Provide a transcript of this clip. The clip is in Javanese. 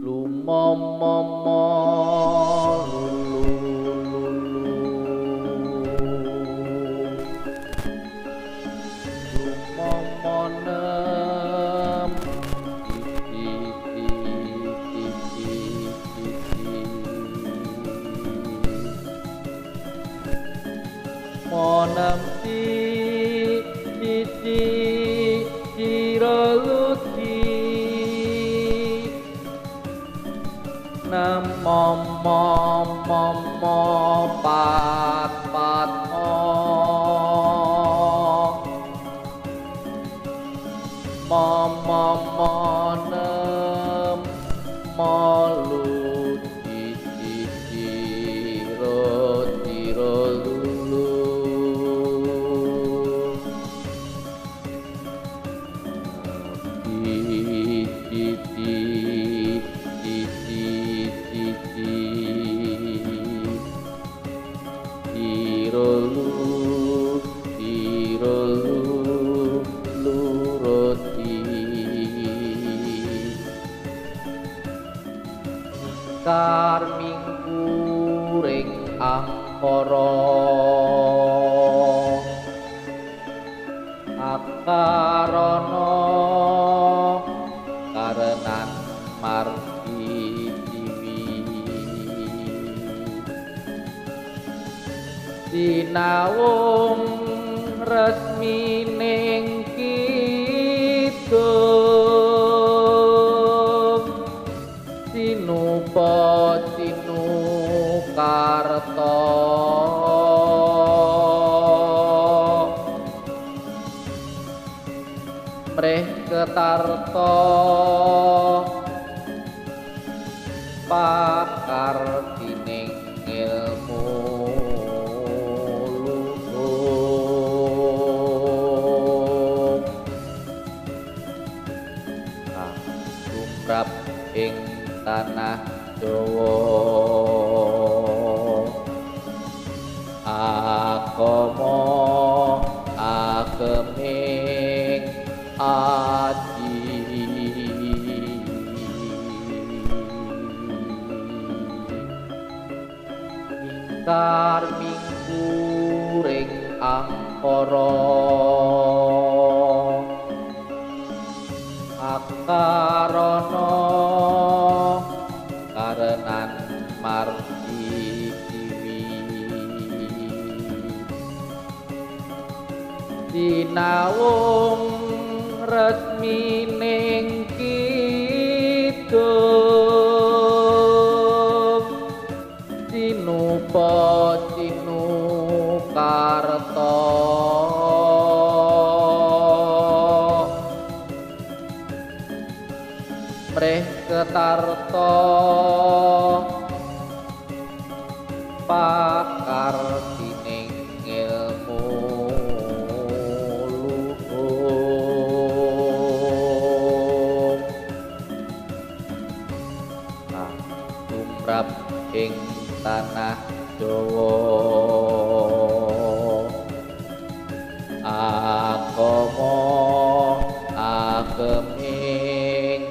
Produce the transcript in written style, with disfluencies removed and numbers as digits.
Lumomomo lumomonem monem cici ciroluti momo pat pat momo nem molu cici ciro lulu roti karming kuring angkara akarana karenan margi sinawung resmining kidung sinupa sinukarta mreh ketarta pakar dining ilmu tumrap ing tanah Jawa agama ageming aji mingkar mingkuring angkara akarana karenan margi sinawung resmining kidung sinupa sinukarta mreh ketarta pakar dining ilmu luhung tumrap ing tanah Jawa agama ageming